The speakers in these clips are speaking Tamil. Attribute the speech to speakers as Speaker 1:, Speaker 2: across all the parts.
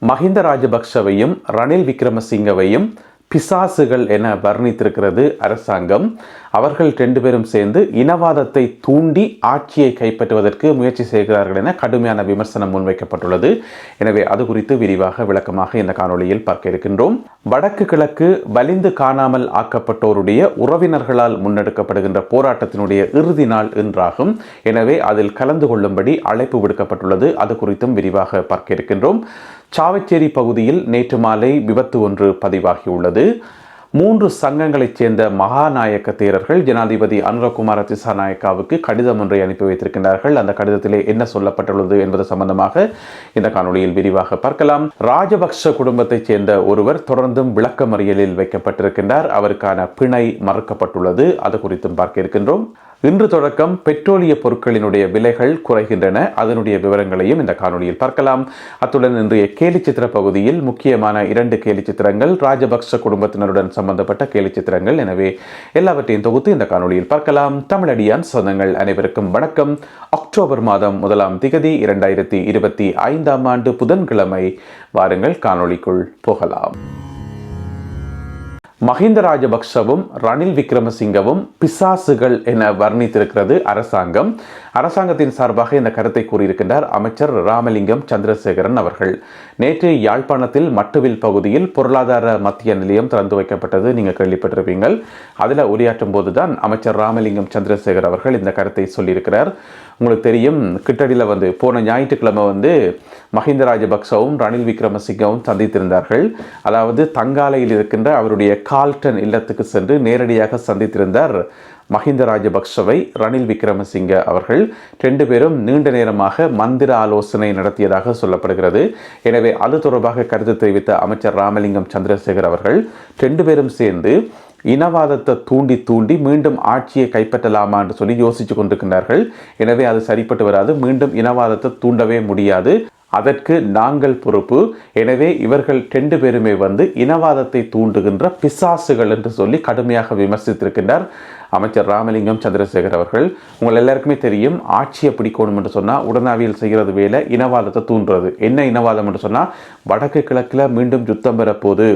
Speaker 1: மஹிந்த ராஜபக்ஷவையும் ரணில் விக்ரமசிங்கவையும் பிசாசுகள் என வர்ணித்திருக்கிறது அரசாங்கம். அவர்கள் 2 பேரும் சேர்ந்து இனவாதத்தை தூண்டி ஆட்சியை கைப்பற்றுவதற்கு முயற்சி செய்கிறார்கள் என கடுமையான விமர்சனம் முன்வைக்கப்பட்டுள்ளது. எனவே அது குறித்து விரிவாக விளக்கமாக இந்த காணொளியில் பார்க்க இருக்கின்றோம். வடக்கு கிழக்கு வலிந்து காணாமல் ஆக்கப்பட்டோருடைய உறவினர்களால் முன்னெடுக்கப்படுகின்ற போராட்டத்தினுடைய இறுதி நாள் இன்றாகும். எனவே அதில் கலந்து கொள்ளும்படி அழைப்பு விடுக்கப்பட்டுள்ளது. அது குறித்தும் விரிவாக பார்க்க இருக்கின்றோம். சாவச்சேரி பகுதியில் நேற்று மாலை விபத்து ஒன்று பதிவாகியுள்ளது. 3 சங்கங்களைச் சேர்ந்த மகாநாயக்க தேரர்கள் ஜனாதிபதி அனுரகுமார திசாநாயக்காவுக்கு கடிதம் ஒன்றை அனுப்பி வைத்திருக்கின்றார்கள். அந்த கடிதத்திலே என்ன சொல்லப்பட்டுள்ளது என்பது சம்பந்தமாக இந்த காணொளியில் விரிவாக பார்க்கலாம். ராஜபக்ஷ குடும்பத்தைச் சேர்ந்த ஒருவர் தொடர்ந்தும் விளக்கமறியலில் வைக்கப்பட்டிருக்கின்றார். அவருக்கான பிணை மறுக்கப்பட்டுள்ளது. அது குறித்தும் பார்க்க இருக்கின்றோம். இன்று தொடக்கம் பெட்ரோலிய பொருட்களினுடைய விலைகள் குறைகின்றன. அதனுடைய விவரங்களையும் இந்த காணொளியில் பார்க்கலாம். அத்துடன் இன்றைய கேலிச்சித்திர பகுதியில் முக்கியமான 2 கேலிச்சித்திரங்கள், ராஜபக்ஷ குடும்பத்தினருடன் சம்பந்தப்பட்ட கேலிச்சித்திரங்கள். எனவே எல்லாவற்றையும் தொகுத்து இந்த காணொளியில் பார்க்கலாம். தமிழடியான் சொந்தங்கள் அனைவருக்கும் வணக்கம். அக்டோபர் மாதம் 1ஆம் திகதி 2025ஆம் ஆண்டு புதன்கிழமை. வாருங்கள் காணொளிக்குள் போகலாம். மஹிந்த ராஜபக்ஷவும் ரணில் விக்ரமசிங்கவும் பிசாசுகள் என வர்ணித்திருக்கிறது அரசாங்கம். அரசாங்கத்தின் சார்பாக இந்த கருத்தை கூறியிருக்கின்றார் அமைச்சர் ராமலிங்கம் சந்திரசேகரன் அவர்கள். நேற்று யாழ்ப்பாணத்தில் மட்டுவில் பகுதியில் பொருளாதார மத்திய நிலையம் திறந்து வைக்கப்பட்டது. நீங்கள் கேள்விப்பட்டிருப்பீங்கள். அதில் உரையாற்றும் போதுதான் அமைச்சர் ராமலிங்கம் சந்திரசேகர் அவர்கள் இந்த கருத்தை சொல்லியிருக்கிறார். உங்களுக்கு தெரியும், கிட்டடியில் போன ஞாயிற்றுக்கிழமை மஹிந்த ராஜபக்சவும் ரணில் விக்ரமசிங்கவும் சந்தித்திருந்தார்கள். அதாவது தங்காலையில் இருக்கின்ற அவருடைய கால்டன் இல்லத்துக்கு சென்று நேரடியாக சந்தித்திருந்தார் மஹிந்த ராஜபக்ஷவை ரணில் விக்ரமசிங்க அவர்கள். 2 பேரும் நீண்ட நேரமாக மந்திர ஆலோசனை நடத்தியதாக சொல்லப்படுகிறது. எனவே அது தொடர்பாக கருத்து தெரிவித்த அமைச்சர் ராமலிங்கம் சந்திரசேகர் அவர்கள் 2 பேரும் சேர்ந்து இனவாதத்தை தூண்டி மீண்டும் ஆட்சியை கைப்பற்றலாமா என்று சொல்லி யோசிச்சு கொண்டிருக்கின்றார்கள். எனவே அது சரிப்பட்டு வராது. மீண்டும் இனவாதத்தை தூண்டவே முடியாது. அதற்கு நாங்கள் பொறுப்பு. எனவே இவர்கள் 2 பேருமே இனவாதத்தை தூண்டுகின்ற பிசாசுகள் என்று சொல்லி கடுமையாக விமர்சித்திருக்கின்றார் அமைச்சர் ராமலிங்கம் சந்திரசேகர் அவர்கள். உங்கள் எல்லாருக்குமே தெரியும், ஆட்சியை பிடிக்கணும் என்று சொன்னால் உடனாவியல் செய்கிறது வேலை இனவாதத்தை தூண்டுறது. என்ன இனவாதம் என்று சொன்னால், வடக்கு கிழக்கில் மீண்டும் யுத்தம் பெறப்போது,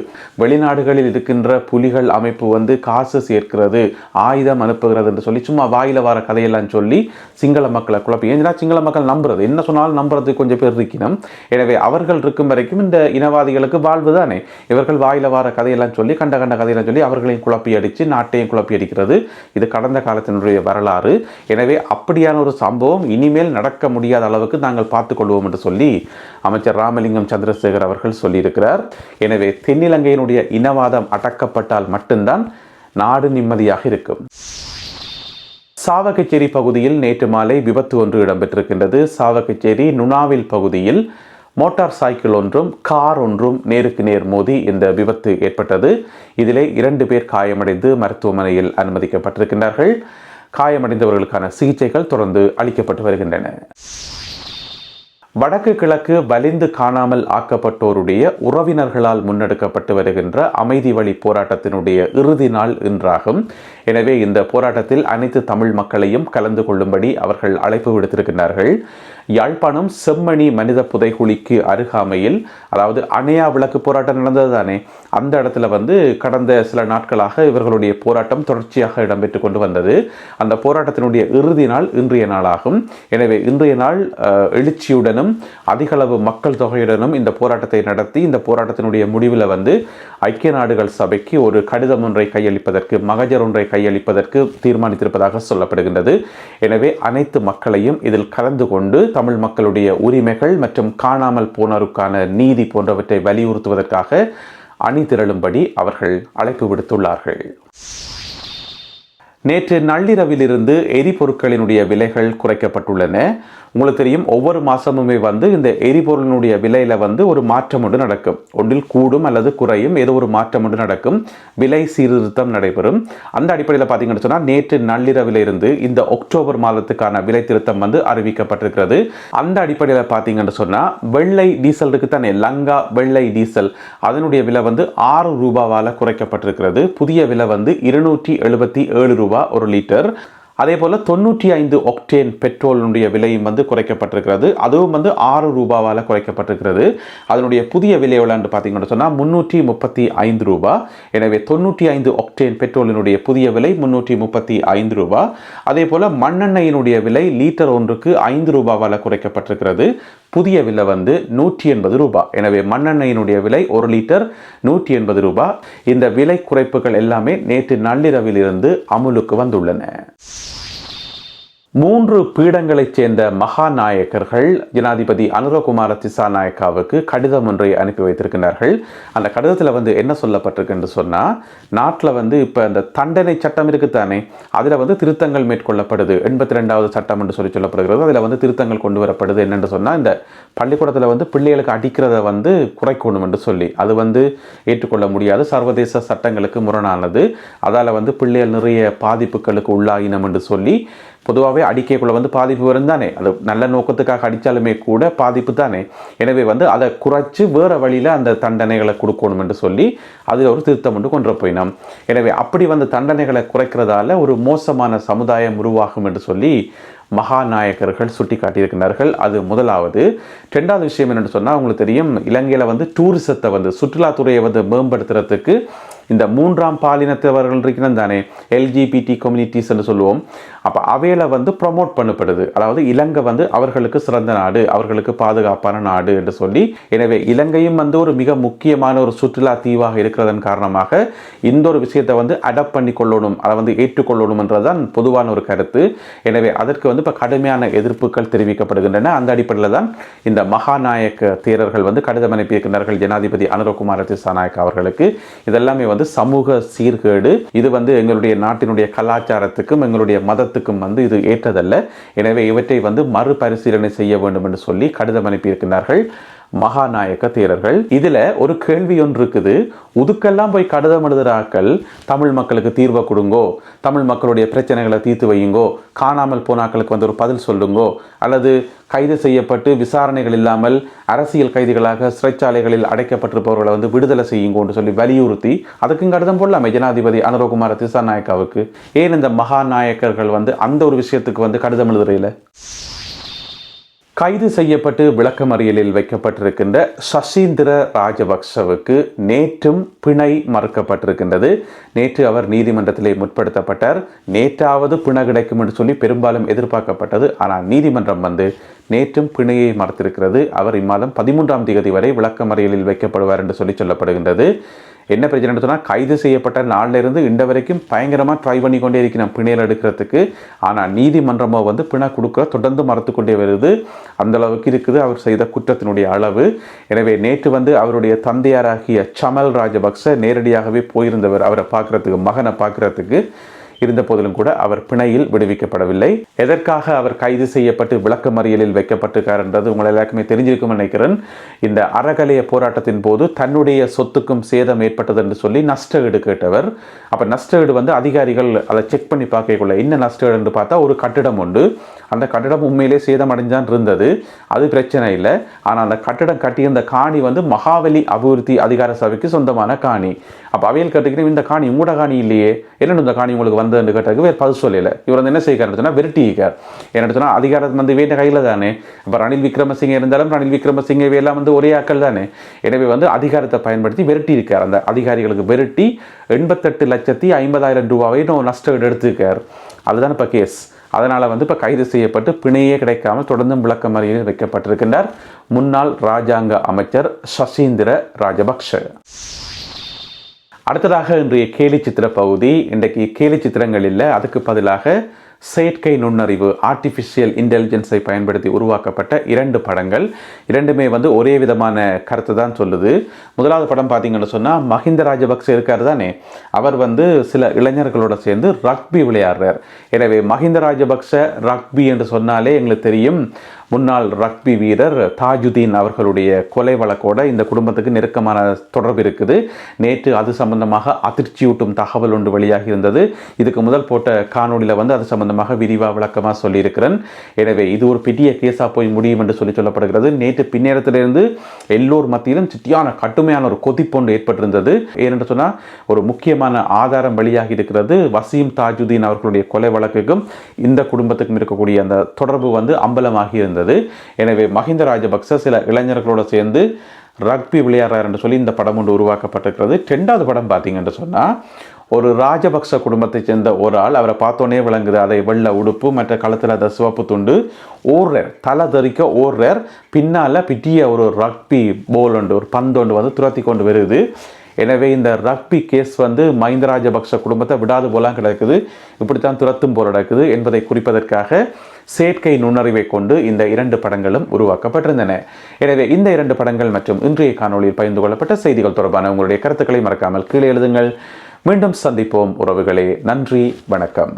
Speaker 1: வெளிநாடுகளில் இருக்கின்ற புலிகள் அமைப்பு காசு சேர்க்கிறது, ஆயுதம் அனுப்புகிறது என்று சொல்லி சும்மா வாயில வர கதையெல்லாம் சொல்லி சிங்கள மக்களை குழப்பி. ஏன்னா சிங்கள மக்கள் நம்புறது, என்ன சொன்னாலும் நம்புறது கொஞ்சம் பேர் இருக்கணும். எனவே அவர்கள் இருக்கும் வரைக்கும் இந்த இனவாதிகளுக்கு வாழ்வு தானே. இவர்கள் வாயில வர கதையெல்லாம் சொல்லி கண்ட கதையெல்லாம் சொல்லி அவர்களையும் குழப்பி அடித்து நாட்டையும் குழப்பி அடிக்கிறது. இது கடந்த காலத்தினுடைய வரலாறு. எனவே அப்படியான ஒரு சம்பவம் இனிமேல் நடக்க முடியாத அளவுக்கு நாங்கள் பார்த்துக் கொள்வோம் என்று சொல்லி அமைச்சர் ராமலிங்கம் சந்திரசேகர் அவர்கள் சொல்லியிருக்கிறார். எனவே தென்னிலங்கையினுடைய இனவாதம் அடக்கப்பட்டால் மட்டும்தான் நாடு நிம்மதியாக இருக்கும். சாவகச்சேரி பகுதியில் நேற்று மாலை விபத்து ஒன்று இடம்பெற்றிருக்கின்றது. சாவகச்சேரி நுணாவில் பகுதியில் மோட்டார் சைக்கிள் ஒன்றும் கார் ஒன்றும் நேருக்கு நேர் மோதி இந்த விபத்து ஏற்பட்டது. இதிலே 2 பேர் காயமடைந்து மருத்துவமனையில் அனுமதிக்கப்பட்டிருக்கின்றார்கள். காயமடைந்தவர்களுக்கான சிகிச்சைகள் தொடர்ந்து அளிக்கப்பட்டு வருகின்றன. வடக்கு கிழக்கு வலிந்து காணாமல் ஆக்கப்பட்டோருடைய உறவினர்களால் முன்னெடுக்கப்பட்டு வருகின்ற அமைதி வழி போராட்டத்தினுடைய இறுதி நாள் இன்றாகும். எனவே இந்த போராட்டத்தில் அனைத்து தமிழ் மக்களையும் கலந்து கொள்ளும்படி அவர்கள் அழைப்பு விடுத்திருக்கிறார்கள். யாழ்ப்பாணம் செம்மணி மனித புதைகுழிக்கு அருகாமையில், அதாவது அணையா விளக்கு போராட்டம் நடந்தது தானே, அந்த இடத்துல கடந்த சில நாட்களாக இவர்களுடைய போராட்டம் தொடர்ச்சியாக இடம்பெற்று கொண்டு வந்தது. அந்த போராட்டத்தினுடைய இறுதி நாள் இன்றைய நாளாகும். எனவே இன்றைய நாள் எழுச்சியுடனும் அதிகளவு மக்கள் தொகையுடனும் இந்த போராட்டத்தை நடத்தி இந்த போராட்டத்தினுடைய முடிவில் ஐக்கிய நாடுகள் சபைக்கு ஒரு கடிதம் ஒன்றை கையளிப்பதற்கு, மகஜர் ஒன்றை கையளிப்பதற்கு தீர்மானித்திருப்பதாக சொல்லப்படுகின்றது. எனவே அனைத்து மக்களையும் இதில் கலந்து கொண்டு தமிழ் மக்களுடைய உரிமைகள் மற்றும் காணாமல் போனோருக்கான நீதி போன்றவற்றை வலியுறுத்துவதற்காக அணி திரளும்படி அவர்கள் அழைப்பு விடுத்துள்ளார்கள். நேற்று நள்ளிரவிலிருந்து எரிபொருட்களினுடைய விலைகள் குறைக்கப்பட்டுள்ளன. உங்களுக்கு தெரியும், ஒவ்வொரு மாதமுமே இந்த எரிபொருளினுடைய விலையில் ஒரு மாற்றம் ஒன்று நடக்கும். ஒன்றில் கூடும் அல்லது குறையும், ஏதோ ஒரு மாற்றம் ஒன்று நடக்கும். விலை சீர்திருத்தம் நடைபெறும். அந்த அடிப்படையில் பார்த்தீங்கன்னு சொன்னால் நேற்று நள்ளிரவிலிருந்து இந்த அக்டோபர் மாதத்துக்கான விலை திருத்தம் அறிவிக்கப்பட்டிருக்கிறது. அந்த அடிப்படையில் பார்த்தீங்கன்னு சொன்னால் வெள்ளை டீசல் இருக்கு தானே, லங்கா வெள்ளை டீசல், அதனுடைய விலை 6 ரூபாவால் குறைக்கப்பட்டிருக்கிறது. புதிய விலை 277 ரூபா ஒரு லிட்டர். அதே போல் 95 ஒக்டேன் பெட்ரோலினுடைய விலையும் வந்து குறைக்கப்பட்டிருக்கிறது. அதுவும் வந்து 6 ரூபாவால் குறைக்கப்பட்டிருக்கிறது. அதனுடைய புதிய விலை எவ்வளோன்னு பார்த்தீங்கன்னு சொன்னால் 335 ரூபா. எனவே 95 ஒக்டேன் பெட்ரோலினுடைய புதிய விலை 335 ரூபா. அதே போல் மண்ணெண்ணெயினுடைய விலை லீட்டர் ஒன்றுக்கு 5 ரூபாவால் குறைக்கப்பட்டிருக்கிறது. புதிய விலை வந்து 180 ரூபாய். எனவே மண்ணெண்ணெயினுடைய விலை 1 லிட்டர் 180 ரூபாய். இந்த விலை குறைப்புகள் எல்லாமே நேற்று நள்ளிரவில் இருந்து அமுலுக்கு வந்துள்ளன. 3 பீடங்களைச் சேர்ந்த மகாநாயக்கர்கள் ஜனாதிபதி அனுரகுமார திசாநாயக்காவுக்கு கடிதம் ஒன்றை அனுப்பி வைத்திருக்கிறார்கள். அந்த கடிதத்தில் வந்து என்ன சொல்லப்பட்டிருக்குன்னு சொன்னால், நாட்டில் வந்து இப்போ இந்த தண்டனை சட்டம் இருக்குத்தானே, அதில் வந்து திருத்தங்கள் மேற்கொள்ளப்படுது. 82வது சட்டம் என்று சொல்லப்படுகிறது. அதில் வந்து திருத்தங்கள் கொண்டு வரப்படுது. என்னென்று சொன்னால், இந்த பள்ளிக்கூடத்தில் வந்து பிள்ளைகளுக்கு அடிக்கிறத வந்து குறைக்கணும் என்று சொல்லி, அது வந்து ஏற்றுக்கொள்ள முடியாது, சர்வதேச சட்டங்களுக்கு முரணானது. அதால் வந்து பிள்ளைகள் நிறைய பாதிப்புகளுக்கு உள்ளாயினம் என்று சொல்லி, பொதுவாகவே அடிக்கைக்குள்ள வந்து பாதிப்பு வரும் தானே, அது நல்ல நோக்கத்துக்காக அடித்தாலுமே கூட பாதிப்பு தானே. எனவே வந்து அதை குறைச்சி வேறு வழியில் அந்த தண்டனைகளை கொடுக்கணும் என்று சொல்லி அதில் ஒரு திருத்தம் ஒன்று கொண்டு போயினோம். எனவே அப்படி வந்து தண்டனைகளை குறைக்கிறதால ஒரு மோசமான சமுதாயம் உருவாகும் என்று சொல்லி மகாநாயக்கர்கள் சுட்டி காட்டியிருக்கிறார்கள். அது முதலாவது. 2வது விஷயம் என்னென்னு சொன்னால், உங்களுக்கு தெரியும், இலங்கையில் வந்து டூரிசத்தை வந்து சுற்றுலாத்துறையை வந்து மேம்படுத்துறதுக்கு இந்த 3ஆம் பாலினத்தவர்கள் இருக்கிறது தானே, எல்ஜிபிடி கம்யூனிட்டிஸ் என்று சொல்லுவோம். அப்போ அவையில் வந்து ப்ரமோட் பண்ணப்படுது. அதாவது இலங்கை வந்து அவர்களுக்கு சிறந்த நாடு, அவர்களுக்கு பாதுகாப்பான நாடு என்று சொல்லி. எனவே இலங்கையும் வந்து ஒரு மிக முக்கியமான ஒரு சுற்றுலா தீவாக இருக்கிறதன் காரணமாக இந்த ஒரு விஷயத்தை வந்து அடாப்ட் பண்ணி கொள்ளணும், அதை வந்து ஏற்றுக்கொள்ளணும் என்றதான் பொதுவான ஒரு கருத்து. எனவே அதற்கு வந்து இப்போ கடுமையான எதிர்ப்புகள் தெரிவிக்கப்படுகின்றன. அந்த அடிப்படையில் தான் இந்த மகாநாயக்க தேரர்கள் வந்து கடிதம் அனுப்பியிருக்கிறார்கள் ஜனாதிபதி அனுரகுமார திசாநாயக்க அவர்களுக்கு. இதெல்லாமே வந்து சமூக சீர்கேடு, இது வந்து எங்களுடைய நாட்டினுடைய கலாச்சாரத்துக்கும் எங்களுடைய மதத்துக்கும் வந்து இது ஏற்றதல்ல. எனவே இவற்றை வந்து மறுபரிசீலனை செய்ய வேண்டும் என்று சொல்லி கடிதம் அனுப்பியிருக்கிறார்கள் மகாநாயக்க தேரர்கள். இதுல ஒரு கேள்வி ஒன்று இருக்குது. உதுக்கெல்லாம் போய் கடிதம் எழுதுறாக்கள், தமிழ் மக்களுக்கு தீர்வை கொடுங்கோ, தமிழ் மக்களுடைய பிரச்சனைகளை தீர்த்து வையுங்கோ, காணாமல் போனாக்களுக்கு வந்து ஒரு பதில் சொல்லுங்கோ, அல்லது கைது செய்யப்பட்டு விசாரணைகள் இல்லாமல் அரசியல் கைதிகளாக சிறைச்சாலைகளில் அடைக்கப்பட்டிருப்பவர்களை வந்து விடுதலை செய்யுங்கோன்னு சொல்லி வலியுறுத்தி அதுக்கும் கடிதம் போடலாமே ஜனாதிபதி அனுரகுமார திசாநாயக்காவுக்கு. ஏன் இந்த மகாநாயக்கர்கள் வந்து அந்த ஒரு விஷயத்துக்கு வந்து கடிதம் எழுதுறையில? கைது செய்யப்பட்டு விளக்கமறியலில் வைக்கப்பட்டிருக்கின்ற சசீந்திர ராஜபக்சவுக்கு நேற்றும் பிணை மறுக்கப்பட்டிருக்கின்றது. நேற்று அவர் நீதிமன்றத்திலே முற்படுத்தப்பட்டார். நேற்றாவது பிணை கிடைக்கும் என்று சொல்லி பெரும்பாலும் எதிர்பார்க்கப்பட்டது. ஆனால் நீதிமன்றம் வந்து நேற்றும் பிணையை மறுத்திருக்கிறது. அவர் இம்மாதம் 13ஆம் தேதி வரை விளக்கமறியலில் வைக்கப்படுவார் என்று சொல்லப்படுகின்றது. என்ன பிரச்சனை சொன்னால், கைது செய்யப்பட்ட நாளிலிருந்து இன்று வரைக்கும் பயங்கரமாக ட்ரை பண்ணி கொண்டே இருக்கிறோம் பிணையில் எடுக்கிறதுக்கு. ஆனால் நீதிமன்றமோ வந்து பிணை கொடுக்க தொடர்ந்து மறுத்து கொண்டே வருது. அந்த அளவுக்கு இருக்குது அவர் செய்த குற்றத்தினுடைய அளவு. எனவே நேற்று வந்து அவருடைய தந்தையாராகிய சமல் ராஜபக்ச நேரடியாகவே போயிருந்தவர் அவரை பார்க்கறதுக்கு, மகனை பார்க்கறதுக்கு. இருந்த போதிலும் கூட அவர் பிணையில் விடுவிக்கப்படவில்லை. எதற்காக அவர் கைது செய்யப்பட்டு விளக்கமறியலில் வைக்கப்பட்டிருக்கார் என்றது உங்கள் எல்லாருக்குமே தெரிஞ்சிருக்கும் நினைக்கிறேன். இந்த அறகலைய போராட்டத்தின் போது தன்னுடைய சொத்துக்கும் சேதம் ஏற்பட்டது என்று சொல்லி நஷ்டஈடு கேட்டவர். அப்போ நஷ்டஈடு வந்து அதிகாரிகள் அதை செக் பண்ணி பார்க்கக்குள்ள என்ன நஷ்டஈடு என்று பார்த்தா ஒரு கட்டிடம் உண்டு. அந்த கட்டிடம் உண்மையிலே சேதம் அடைஞ்சான் இருந்தது, அது பிரச்சனை இல்லை. ஆனால் அந்த கட்டிடம் கட்டியிருந்த காணி வந்து மகாவலி அபிவிருத்தி அதிகார சபைக்கு சொந்தமான காணி. அப்போ அவையில் கேட்டுக்கிறேன், இந்த காணி உங்களோட காணி இல்லையே, என்னென்னு இந்த காணி உங்களுக்கு வந்து கேட்டதுக்கு வேறு பதில் சொல்லலை. இவர் வந்து என்ன செய்கிறார் சொன்னால் விரட்டிக்கார். என்ன சொன்னால் அதிகாரம் வந்து வேண்ட கையில் தானே. இப்போ ரணில் விக்ரமசிங்கே இருந்தாலும் ரணில் விக்ரமசிங்கே எல்லாம் வந்து ஒரே ஆக்கள் தானே. எனவே வந்து அதிகாரத்தை பயன்படுத்தி விரட்டி இருக்கார். அந்த அதிகாரிகளுக்கு விரட்டி 88,50,000 ரூபாவை நஷ்டம் எடுத்துக்கார். அதுதான் இப்போ கேஸ். அதனால் வந்து இப்போ கைது செய்யப்பட்டு பிணையே கிடைக்காமல் தொடர்ந்து விளக்கமறியலில் வைக்கப்பட்டிருக்கின்றார் முன்னாள் இராஜாங்க அமைச்சர் சசீந்திர ராஜபக்ஷ. அடுத்ததாக இன்றைய கேலி சித்திர பகுதி. இன்றைக்கு கேலி சித்திரங்கள் இல்லை, அதுக்கு பதிலாக செயற்கை நுண்ணறிவு ஆர்டிஃபிஷியல் இன்டெலிஜென்ஸை பயன்படுத்தி உருவாக்கப்பட்ட 2 படங்கள். இரண்டுமே வந்து ஒரே விதமான கருத்து தான் சொல்லுது. முதலாவது படம் பார்த்தீங்கன்னு சொன்னால், மஹிந்த ராஜபக்ச இருக்கார் தானே, அவர் வந்து சில இளைஞர்களோட சேர்ந்து ரக்பி விளையாடுறார். எனவே மஹிந்த ராஜபக்ச ரக்பி என்று சொன்னாலே எங்களுக்கு தெரியும், முன்னாள் ரக்பி வீரர் தாஜுதீன் அவர்களுடைய கொலை வழக்கோட இந்த குடும்பத்துக்கு நெருக்கமான தொடர்பு இருக்குது. நேற்று அது சம்பந்தமாக அதிர்ச்சியூட்டும் தகவல் ஒன்று வெளியாகி இருந்தது. இதுக்கு முதல் போட்ட காணொலியில் அது சம்பந்தமாக விரிவாக விளக்கமாக சொல்லியிருக்கிறேன். எனவே இது ஒரு பெரிய கேஸாக போய் முடியும் என்று சொல்லப்படுகிறது. நேற்று பின்னேரத்திலிருந்து எல்லோர் மத்தியிலும் சிட்டியான கடுமையான ஒரு கொதிப்பொன்று ஏற்பட்டிருந்தது. ஏனென்று சொன்னால் ஒரு முக்கியமான ஆதாரம் வெளியாகி இருக்கிறது. வசீம் தாஜுதீன் அவர்களுடைய கொலை வழக்குக்கும் இந்த குடும்பத்துக்கும் இருக்கக்கூடிய அந்த தொடர்பு அம்பலமாகி இருந்தது. எனவே மஹிந்த ராஜபக்ச சில இளைஞர்களோடு சேர்ந்து ரக்பி விளையாடுறார் என்று சொல்லி இந்த படம் ஒன்று உருவாக்கப்பட்டிருக்கிறது. 2வது படம் பார்த்தீங்கன்னு சொன்னால் ஒரு ராஜபக்ச குடும்பத்தை சேர்ந்த ஒரு ஆள், அவரை பார்த்தோன்னே விளங்குது, அதை வெள்ளை உடுப்பு மற்ற களத்தில் அதை சிவப்பு துண்டு ஓடுறார், தலை தெறிக்க ஓடுறார். பின்னால் பிட்டிய ஒரு ரக்பி போல் ஒன்று ஒரு பந்து ஒன்று துரத்தி கொண்டு வருது. எனவே இந்த ரக்பி கேஸ் மஹிந்த ராஜபக்ச குடும்பத்தை விடாது போலாம் கிடக்குது, இப்படித்தான் துரத்தும் போல நடக்குது என்பதை குறிப்பதற்காக செயற்கை நுண்ணறிவை கொண்டு இந்த 2 படங்களும் உருவாக்கப்பட்டிருந்தன. எனவே இந்த 2 படங்கள் மற்றும் இன்றைய காணொலியில் பகிர்ந்து கொள்ளப்பட்ட செய்திகள் தொடர்பான உங்களுடைய கருத்துக்களை மறக்காமல் கீழே எழுதுங்கள். மீண்டும் சந்திப்போம் உறவுகளே. நன்றி, வணக்கம்.